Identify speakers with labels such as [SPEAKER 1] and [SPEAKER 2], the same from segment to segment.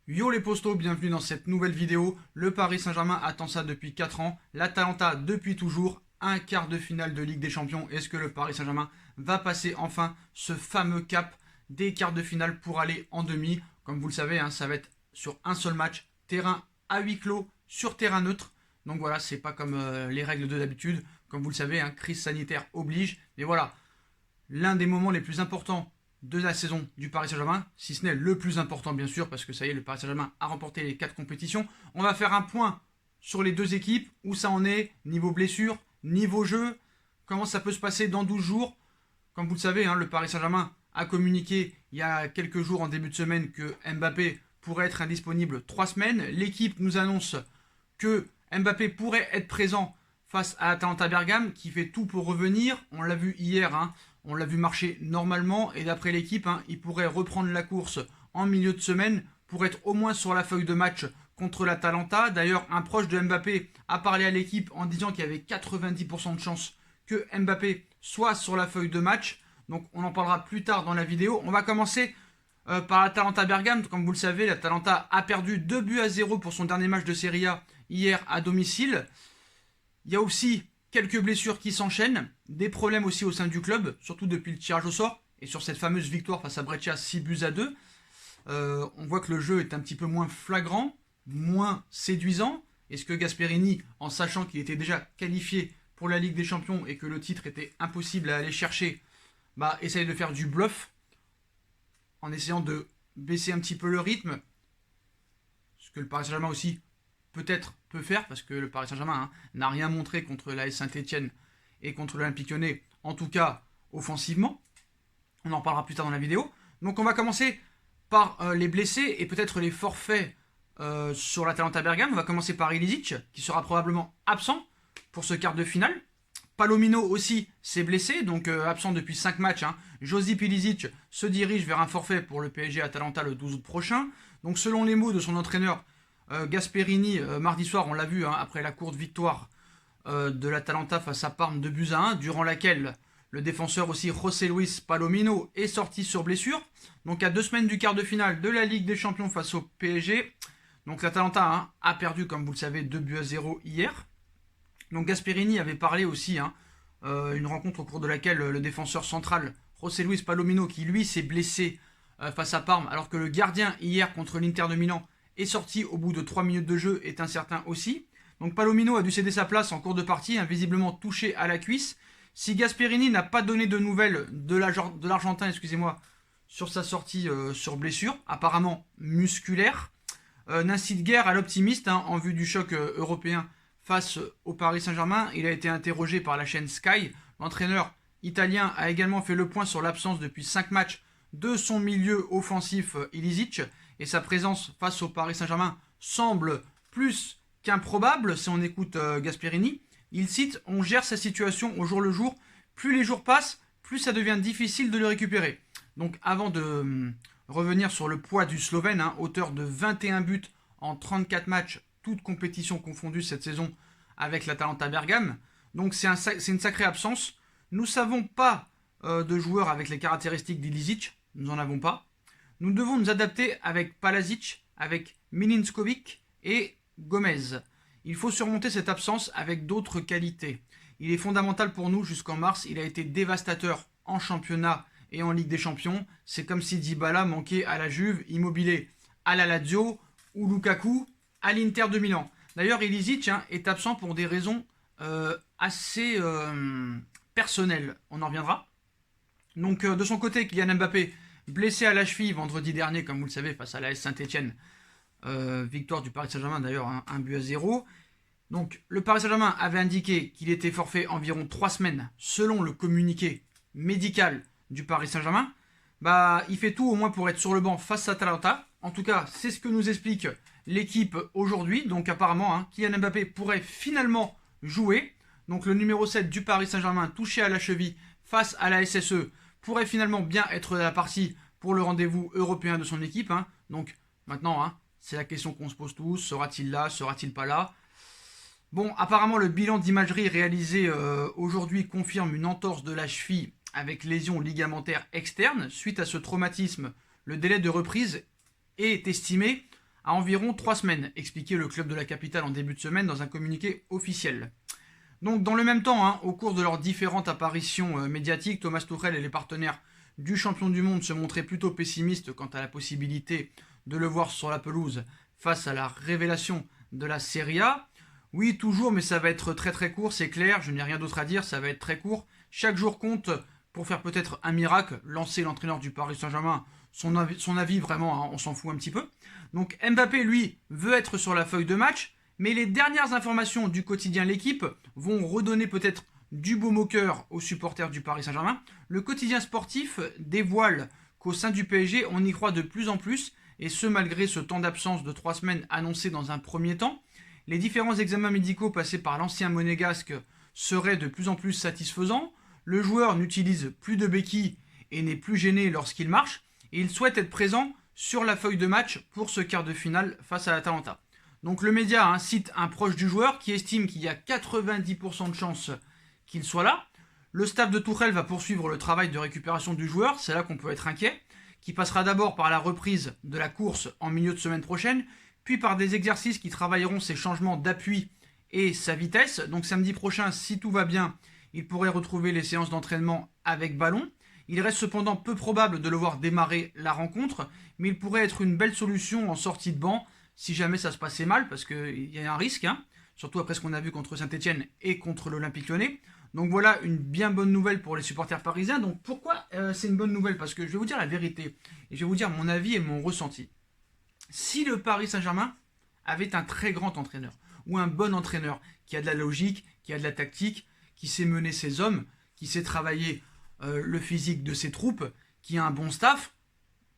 [SPEAKER 1] Yo les postos, bienvenue dans cette nouvelle vidéo. Le Paris Saint-Germain attend ça depuis 4 ans. L'Atalanta depuis toujours. Un quart de finale de Ligue des Champions. Est-ce que le Paris Saint-Germain va passer enfin ce fameux cap des quarts de finale pour aller en demi? Comme vous le savez, ça va être sur un seul match. Terrain à huis clos, sur terrain neutre. Donc voilà, c'est pas comme les règles de d'habitude. Comme vous le savez, crise sanitaire oblige. Mais voilà, l'un des moments les plus importants de la saison du Paris Saint-Germain, si ce n'est le plus important bien sûr, parce que ça y est, le Paris Saint-Germain a remporté les 4 compétitions. On va faire un point sur les deux équipes, où ça en est, niveau blessure, niveau jeu, comment ça peut se passer dans 12 jours. Comme vous le savez, le Paris Saint-Germain a communiqué il y a quelques jours en début de semaine que Mbappé pourrait être indisponible 3 semaines. L'équipe nous annonce que Mbappé pourrait être présent face à Atalanta Bergame, qui fait tout pour revenir. On l'a vu hier, on l'a vu marcher normalement, et d'après l'équipe, il pourrait reprendre la course en milieu de semaine pour être au moins sur la feuille de match contre l'Atalanta. D'ailleurs, un proche de Mbappé a parlé à l'équipe en disant qu'il y avait 90% de chances que Mbappé soit sur la feuille de match. Donc on en parlera plus tard dans la vidéo. On va commencer par l'Atalanta Bergame. Comme vous le savez, l'Atalanta a perdu 2-0 pour son dernier match de Serie A hier à domicile. Il y a aussi quelques blessures qui s'enchaînent, des problèmes aussi au sein du club, surtout depuis le tirage au sort, et sur cette fameuse victoire face à Brescia 6-2. On voit que le jeu est un petit peu moins flagrant, moins séduisant. Est-ce que Gasperini, en sachant qu'il était déjà qualifié pour la Ligue des Champions et que le titre était impossible à aller chercher, essaye de faire du bluff en essayant de baisser un petit peu le rythme, ce que le Paris Saint-Germain aussi peut-être peut faire, parce que le Paris Saint-Germain n'a rien montré contre l'AS Saint-Etienne et contre l'Olympique Lyonnais, en tout cas offensivement. On en parlera plus tard dans la vidéo. Donc on va commencer par les blessés et peut-être les forfaits sur l'Atalanta Bergame. On va commencer par Ilicic, qui sera probablement absent pour ce quart de finale. Palomino aussi s'est blessé, donc absent depuis 5 matchs. Josip Ilicic se dirige vers un forfait pour le PSG Atalanta le 12 août prochain. Donc selon les mots de son entraîneur, Gasperini, mardi soir, on l'a vu, après la courte victoire de l'Atalanta face à Parme 2-1, durant laquelle le défenseur aussi José Luis Palomino est sorti sur blessure. Donc à 2 semaines du quart de finale de la Ligue des Champions face au PSG. Donc l'Atalanta a perdu, comme vous le savez, 2-0 hier. Donc Gasperini avait parlé aussi, une rencontre au cours de laquelle le défenseur central José Luis Palomino, qui lui s'est blessé face à Parme, alors que le gardien hier contre l'Inter de Milan est sorti au bout de 3 minutes de jeu, est incertain aussi. Donc Palomino a dû céder sa place en cours de partie, visiblement touché à la cuisse. Si Gasperini n'a pas donné de nouvelles de l'Argentin, sur sa sortie sur blessure, apparemment musculaire, n'incite guère à l'optimiste en vue du choc européen face au Paris Saint-Germain. Il a été interrogé par la chaîne Sky. L'entraîneur italien a également fait le point sur l'absence depuis 5 matchs de son milieu offensif Ilicic, et sa présence face au Paris Saint-Germain semble plus qu'improbable si on écoute Gasperini. Il cite: on gère sa situation au jour le jour, plus les jours passent, plus ça devient difficile de le récupérer. Donc avant de revenir sur le poids du Slovène, auteur de 21 buts en 34 matchs, toutes compétitions confondues cette saison avec l'Atalanta Bergame, donc c'est une sacrée absence. Nous savons pas de joueurs avec les caractéristiques d'Ilicic, nous n'en avons pas. Nous devons nous adapter avec Palasic, avec Milinkovic et Gomez. Il faut surmonter cette absence avec d'autres qualités. Il est fondamental pour nous jusqu'en mars. Il a été dévastateur en championnat et en Ligue des Champions. C'est comme si Dybala manquait à la Juve, Immobile à la Lazio ou Lukaku à l'Inter de Milan. D'ailleurs, Ilicic est absent pour des raisons assez personnelles. On en reviendra. Donc de son côté, Kylian Mbappé, blessé à la cheville vendredi dernier, comme vous le savez, face à l'AS Saint-Etienne. Victoire du Paris Saint-Germain d'ailleurs, 1-0. Donc le Paris Saint-Germain avait indiqué qu'il était forfait environ 3 semaines, selon le communiqué médical du Paris Saint-Germain. Il fait tout au moins pour être sur le banc face à Atalanta. En tout cas, c'est ce que nous explique l'équipe aujourd'hui. Donc apparemment, Kylian Mbappé pourrait finalement jouer. Donc le numéro 7 du Paris Saint-Germain, touché à la cheville face à la SSE, pourrait finalement bien être la partie pour le rendez-vous européen de son équipe. Donc maintenant, c'est la question qu'on se pose tous. Sera-t-il là? Sera-t-il pas là? Bon, apparemment, le bilan d'imagerie réalisé aujourd'hui confirme une entorse de la cheville avec lésion ligamentaire externe. Suite à ce traumatisme, le délai de reprise est estimé à environ 3 semaines, expliquait le club de la capitale en début de semaine dans un communiqué officiel. Donc dans le même temps, au cours de leurs différentes apparitions médiatiques, Thomas Tuchel et les partenaires du champion du monde se montraient plutôt pessimistes quant à la possibilité de le voir sur la pelouse face à la révélation de la Serie A. Oui, toujours, mais ça va être très très court, c'est clair, je n'ai rien d'autre à dire, ça va être très court. Chaque jour compte pour faire peut-être un miracle, lancer l'entraîneur du Paris Saint-Germain, son avis vraiment, on s'en fout un petit peu. Donc Mbappé, lui, veut être sur la feuille de match, mais les dernières informations du quotidien L'Équipe vont redonner peut-être du baume au cœur aux supporters du Paris Saint-Germain. Le quotidien sportif dévoile qu'au sein du PSG, on y croit de plus en plus, et ce malgré ce temps d'absence de 3 semaines annoncé dans un premier temps. Les différents examens médicaux passés par l'ancien monégasque seraient de plus en plus satisfaisants. Le joueur n'utilise plus de béquilles et n'est plus gêné lorsqu'il marche. Et il souhaite être présent sur la feuille de match pour ce quart de finale face à l'Atalanta. Donc le média cite un proche du joueur qui estime qu'il y a 90% de chances qu'il soit là. Le staff de Tuchel va poursuivre le travail de récupération du joueur, c'est là qu'on peut être inquiet, qui passera d'abord par la reprise de la course en milieu de semaine prochaine, puis par des exercices qui travailleront ses changements d'appui et sa vitesse. Donc samedi prochain, si tout va bien, il pourrait retrouver les séances d'entraînement avec ballon. Il reste cependant peu probable de le voir démarrer la rencontre, mais il pourrait être une belle solution en sortie de banc si jamais ça se passait mal, parce qu'il y a un risque, surtout après ce qu'on a vu contre Saint-Etienne et contre l'Olympique Lyonnais. Donc voilà une bien bonne nouvelle pour les supporters parisiens. Donc pourquoi c'est une bonne nouvelle? Parce que je vais vous dire la vérité, et je vais vous dire mon avis et mon ressenti. Si le Paris Saint-Germain avait un très grand entraîneur, ou un bon entraîneur, qui a de la logique, qui a de la tactique, qui sait mener ses hommes, qui sait travailler le physique de ses troupes, qui a un bon staff,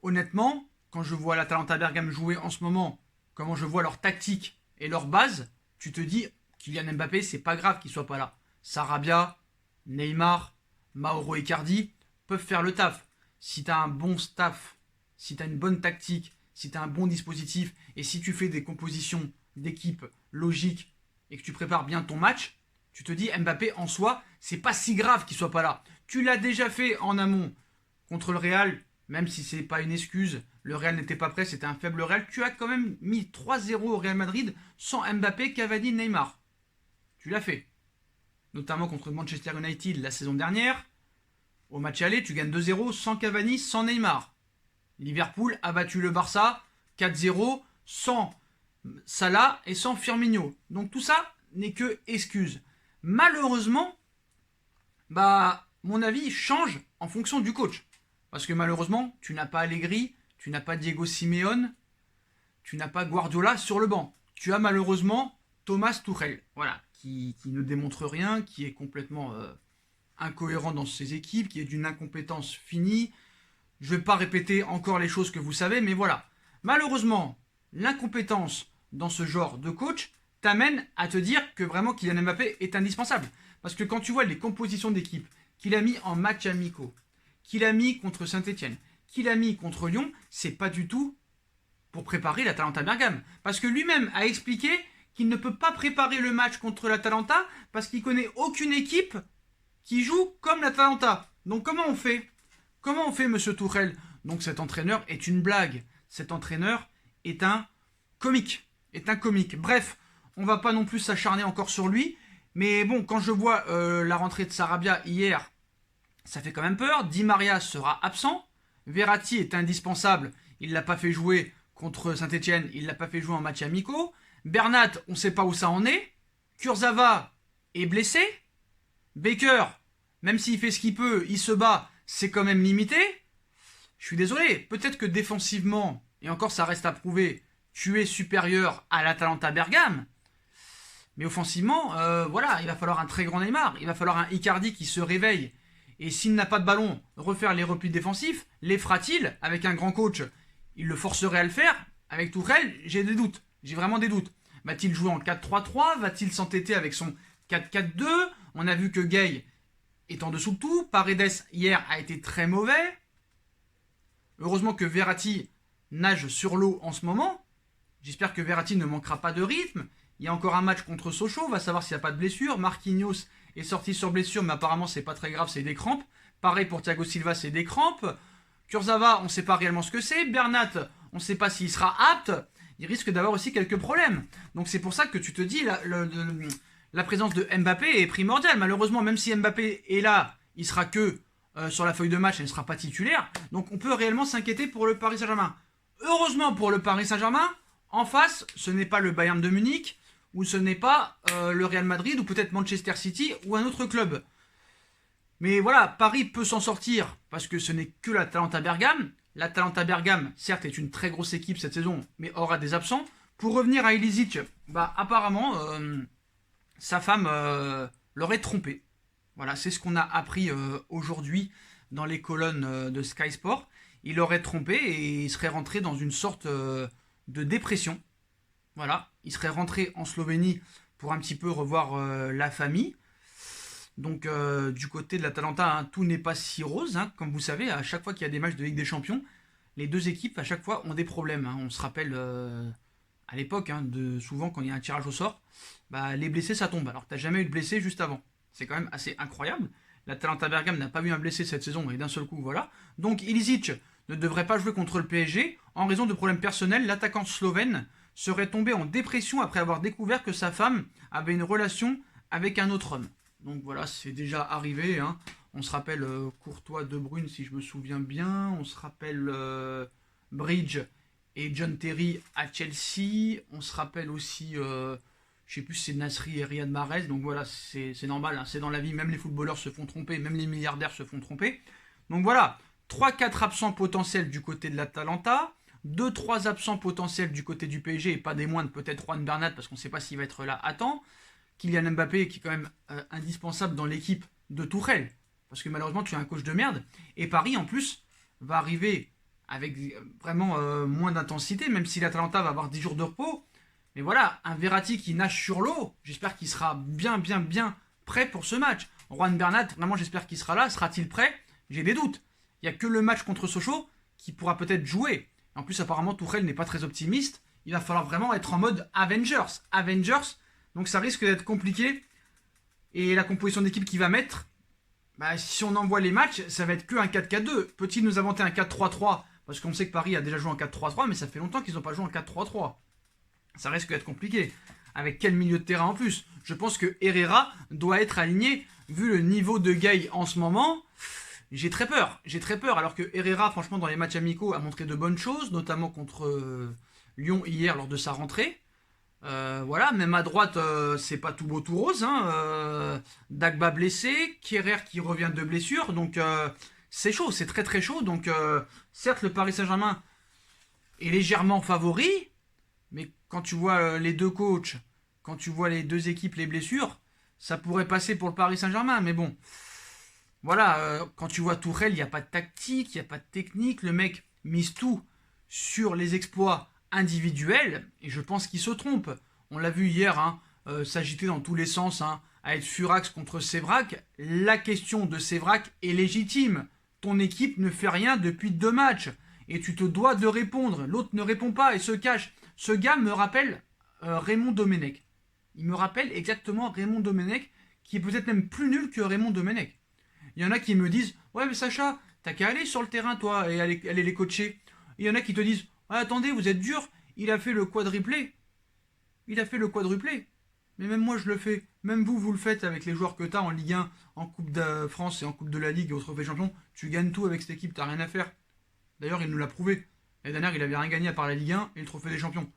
[SPEAKER 1] honnêtement, quand je vois l'Atalanta Bergame jouer en ce moment, comment je vois leur tactique et leur base, tu te dis, Kylian Mbappé, c'est pas grave qu'il soit pas là. Sarabia, Neymar, Mauro Icardi peuvent faire le taf. Si tu as un bon staff, si tu as une bonne tactique, si tu as un bon dispositif, et si tu fais des compositions d'équipe logiques, et que tu prépares bien ton match, tu te dis, Mbappé, en soi, c'est pas si grave qu'il soit pas là. Tu l'as déjà fait en amont contre le Real, même si c'est pas une excuse, le Real n'était pas prêt, c'était un faible Real. Tu as quand même mis 3-0 au Real Madrid sans Mbappé, Cavani, Neymar. Tu l'as fait. Notamment contre Manchester United la saison dernière. Au match aller, tu gagnes 2-0 sans Cavani, sans Neymar. Liverpool a battu le Barça 4-0 sans Salah et sans Firmino. Donc tout ça n'est que excuse. Malheureusement, mon avis change en fonction du coach. Parce que malheureusement, tu n'as pas Allegri, tu n'as pas Diego Simeone, tu n'as pas Guardiola sur le banc. Tu as malheureusement Thomas Tuchel, voilà, qui ne démontre rien, qui est complètement incohérent dans ses équipes, qui est d'une incompétence finie. Je ne vais pas répéter encore les choses que vous savez, mais voilà. Malheureusement, l'incompétence dans ce genre de coach t'amène à te dire que vraiment Kylian Mbappé est indispensable. Parce que quand tu vois les compositions d'équipe qu'il a mis en matchs amicaux, qu'il a mis contre Saint-Etienne, qu'il a mis contre Lyon, c'est pas du tout pour préparer l'Atalanta Bergame. Parce que lui-même a expliqué qu'il ne peut pas préparer le match contre l'Atalanta parce qu'il connaît aucune équipe qui joue comme l'Atalanta. Donc comment on fait? Comment on fait, monsieur Tuchel? Donc cet entraîneur est une blague. Cet entraîneur est un comique. Bref, on va pas non plus s'acharner encore sur lui. Mais bon, quand je vois la rentrée de Sarabia hier, ça fait quand même peur. Di Maria sera absent. Verratti est indispensable. Il ne l'a pas fait jouer contre Saint-Etienne. Il ne l'a pas fait jouer en match amicaux. Bernat, on ne sait pas où ça en est. Kurzawa est blessé. Baker, même s'il fait ce qu'il peut, il se bat, c'est quand même limité. Je suis désolé. Peut-être que défensivement, et encore ça reste à prouver, tu es supérieur à l'Atalanta Bergame. Mais offensivement, voilà, il va falloir un très grand Neymar. Il va falloir un Icardi qui se réveille. Et s'il n'a pas de ballon, refaire les replis défensifs, les fera-t-il avec un grand coach? Il le forcerait à le faire. Avec Tuchel, j'ai des doutes. J'ai vraiment des doutes. Va-t-il jouer en 4-3-3? Va-t-il s'entêter avec son 4-4-2? On a vu que Gay est en dessous de tout. Paredes, hier, a été très mauvais. Heureusement que Verratti nage sur l'eau en ce moment. J'espère que Verratti ne manquera pas de rythme. Il y a encore un match contre Sochaux, on va savoir s'il n'y a pas de blessure. Marquinhos est sorti sur blessure, mais apparemment c'est pas très grave, c'est des crampes. Pareil pour Thiago Silva, c'est des crampes. Kurzawa, on ne sait pas réellement ce que c'est. Bernat, on ne sait pas s'il sera apte. il risque d'avoir aussi quelques problèmes. Donc c'est pour ça que tu te dis, la présence de Mbappé est primordiale. Malheureusement, même si Mbappé est là, il sera que sur la feuille de match et ne sera pas titulaire. Donc on peut réellement s'inquiéter pour le Paris Saint-Germain. Heureusement pour le Paris Saint-Germain, en face, ce n'est pas le Bayern de Munich, ou ce n'est pas le Real Madrid, ou peut-être Manchester City, ou un autre club. Mais voilà, Paris peut s'en sortir, parce que ce n'est que l'Atalanta Bergame. L'Atalanta Bergame, certes, est une très grosse équipe cette saison, mais aura des absents. Pour revenir à Ilicic, apparemment, sa femme l'aurait trompé. Voilà, c'est ce qu'on a appris aujourd'hui dans les colonnes de Sky Sport. Il l'aurait trompé et il serait rentré dans une sorte de dépression. Voilà, il serait rentré en Slovénie pour un petit peu revoir la famille. Donc du côté de l'Atalanta, tout n'est pas si rose. Comme vous savez, à chaque fois qu'il y a des matchs de Ligue des Champions, les deux équipes à chaque fois ont des problèmes. On se rappelle à l'époque, souvent quand il y a un tirage au sort, les blessés ça tombe. Alors que tu n'as jamais eu de blessés juste avant. C'est quand même assez incroyable. L'Atalanta Bergame n'a pas eu un blessé cette saison et d'un seul coup, voilà. Donc Ilicic ne devrait pas jouer contre le PSG. En raison de problèmes personnels, l'attaquant slovène serait tombé en dépression après avoir découvert que sa femme avait une relation avec un autre homme. Donc voilà, c'est déjà arrivé. On se rappelle Courtois, De Bruyne, si je me souviens bien. On se rappelle Bridge et John Terry à Chelsea. On se rappelle aussi, je sais plus si c'est Nasri et Riyad Mahrez. Donc voilà, c'est normal, c'est dans la vie. Même les footballeurs se font tromper, même les milliardaires se font tromper. Donc voilà, 3-4 absents potentiels du côté de l'Atalanta. 2-3 absents potentiels du côté du PSG, et pas des moindres, peut-être Juan Bernat, parce qu'on ne sait pas s'il va être là à temps. Kylian Mbappé, qui est quand même indispensable dans l'équipe de Tuchel, parce que malheureusement, tu as un coach de merde. Et Paris, en plus, va arriver avec vraiment moins d'intensité, même si l'Atalanta va avoir 10 jours de repos. Mais voilà, un Verratti qui nage sur l'eau, j'espère qu'il sera bien prêt pour ce match. Juan Bernat, vraiment, j'espère qu'il sera là. Sera-t-il prêt? J'ai des doutes. Il n'y a que le match contre Sochaux qui pourra peut-être jouer. En plus, apparemment, Tuchel n'est pas très optimiste. Il va falloir vraiment être en mode Avengers. Donc ça risque d'être compliqué. Et la composition d'équipe qu'il va mettre, si on envoie les matchs, ça va être que un 4-4-2. Peut-il nous inventer un 4-3-3? Parce qu'on sait que Paris a déjà joué en 4-3-3, mais ça fait longtemps qu'ils n'ont pas joué en 4-3-3. Ça risque d'être compliqué. Avec quel milieu de terrain en plus? Je pense que Herrera doit être aligné. Vu le niveau de Gay en ce moment, j'ai très peur. Alors que Herrera, franchement, dans les matchs amicaux, a montré de bonnes choses, notamment contre Lyon hier lors de sa rentrée. Voilà, même à droite, c'est pas tout beau tout rose. Dagba blessé, Kehrer qui revient de blessure, donc c'est chaud, c'est très chaud. Donc certes, le Paris Saint-Germain est légèrement favori, mais quand tu vois les deux coachs, quand tu vois les deux équipes, les blessures, ça pourrait passer pour le Paris Saint-Germain. Mais bon, voilà, quand tu vois Tourelle, il n'y a pas de tactique, il n'y a pas de technique. Le mec mise tout sur les exploits individuels, et je pense qu'il se trompe. On l'a vu hier, s'agiter dans tous les sens, à être furax contre Sévrac. La question de Sévrac est légitime. Ton équipe ne fait rien depuis 2 matchs, et tu te dois de répondre. L'autre ne répond pas et se cache. Ce gars me rappelle Raymond Domenech. Il me rappelle exactement Raymond Domenech, qui est peut-être même plus nul que Raymond Domenech. Il y en a qui me disent « Ouais mais Sacha, t'as qu'à aller sur le terrain toi et aller les coacher. » Il y en a qui te disent « Ah, attendez, vous êtes dur, il a fait le quadruplé. » Il a fait le quadruplé. Mais même moi je le fais. Même vous le faites avec les joueurs que t'as en Ligue 1, en Coupe de France et en Coupe de la Ligue et au Trophée Champion. Tu gagnes tout avec cette équipe, t'as rien à faire. D'ailleurs, il nous l'a prouvé. L'année dernière, il avait rien gagné à part la Ligue 1 et le Trophée des Champions.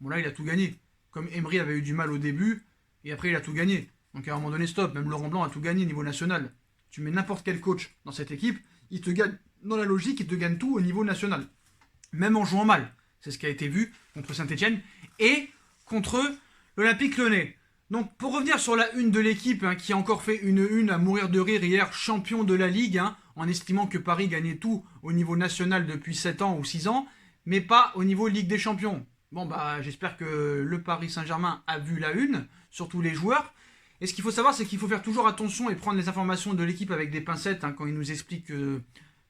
[SPEAKER 1] Bon là, il a tout gagné. Comme Emery avait eu du mal au début, et après il a tout gagné. Donc à un moment donné, stop. Même Laurent Blanc a tout gagné au niveau national. Tu mets n'importe quel coach dans cette équipe, il te gagne, dans la logique, il te gagne tout au niveau national. Même en jouant mal. C'est ce qui a été vu contre Saint-Etienne et contre l'Olympique Lyonnais. Donc pour revenir sur la une de l'équipe, qui a encore fait une une à mourir de rire hier, champion de la Ligue, en estimant que Paris gagnait tout au niveau national depuis 7 ans ou 6 ans, mais pas au niveau Ligue des Champions. Bon j'espère que le Paris Saint-Germain a vu la une, surtout les joueurs. Et ce qu'il faut savoir, c'est qu'il faut faire toujours attention et prendre les informations de l'équipe avec des pincettes, quand il nous explique que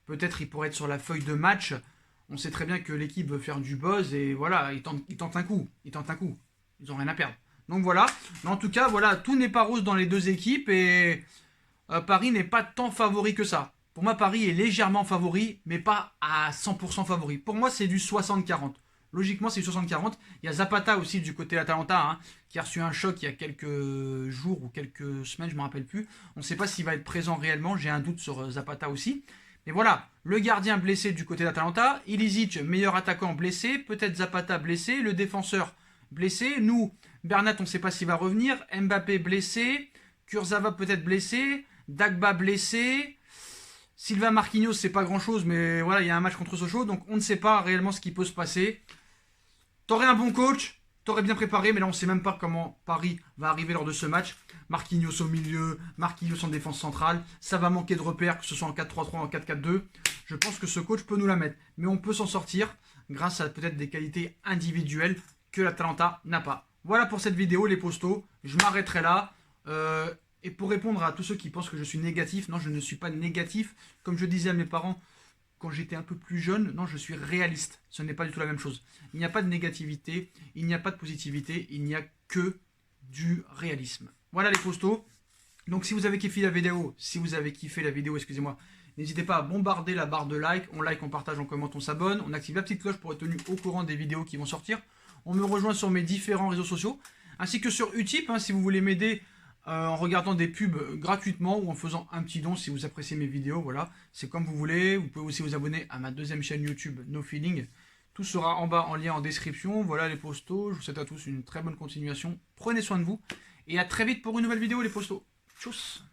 [SPEAKER 1] peut-être il pourrait être sur la feuille de match. On sait très bien que l'équipe veut faire du buzz et voilà, ils tentent un coup. Ils n'ont rien à perdre. Donc voilà. Mais en tout cas, voilà, tout n'est pas rose dans les deux équipes et Paris n'est pas tant favori que ça. Pour moi, Paris est légèrement favori, mais pas à 100% favori. Pour moi, c'est du 60-40. logiquement c'est du 60-40. Il y a Zapata aussi du côté de l'Atalanta, hein, qui a reçu un choc il y a quelques jours ou quelques semaines, je ne me rappelle plus. On ne sait pas s'il va être présent réellement, j'ai un doute sur Zapata aussi. Mais voilà, le gardien blessé du côté de l'Atalanta, Ilicic, meilleur attaquant blessé, peut-être Zapata blessé, le défenseur blessé. Nous, Bernat, on ne sait pas s'il va revenir, Mbappé blessé, Kurzawa peut-être blessé, Dagba blessé, Silva Marquinhos, c'est pas grand-chose, mais voilà, il y a un match contre Sochaux, donc on ne sait pas réellement ce qui peut se passer. T'aurais un bon coach, t'aurais bien préparé, mais là on ne sait même pas comment Paris va arriver lors de ce match. Marquinhos au milieu, Marquinhos en défense centrale, ça va manquer de repères, que ce soit en 4-3-3 ou en 4-4-2. Je pense que ce coach peut nous la mettre, mais on peut s'en sortir grâce à peut-être des qualités individuelles que l'Atalanta n'a pas. Voilà pour cette vidéo les postos, je m'arrêterai là. Et pour répondre à tous ceux qui pensent que je suis négatif, non, je ne suis pas négatif. Comme je disais à mes parents quand j'étais un peu plus jeune, non, je suis réaliste. Ce n'est pas du tout la même chose. Il n'y a pas de négativité, il n'y a pas de positivité, il n'y a que du réalisme. Voilà les postos. Donc si vous avez kiffé la vidéo, excusez-moi, n'hésitez pas à bombarder la barre de like. On like, on partage, on commente, on s'abonne. On active la petite cloche pour être tenu au courant des vidéos qui vont sortir. On me rejoint sur mes différents réseaux sociaux, ainsi que sur Utip, hein, si vous voulez m'aider en regardant des pubs gratuitement ou en faisant un petit don si vous appréciez mes vidéos. Voilà, c'est comme vous voulez. Vous pouvez aussi vous abonner à ma deuxième chaîne YouTube, No Feeling. Tout sera en bas en lien en description. Voilà les postos. Je vous souhaite à tous une très bonne continuation. Prenez soin de vous et à très vite pour une nouvelle vidéo les postos. Tchuss.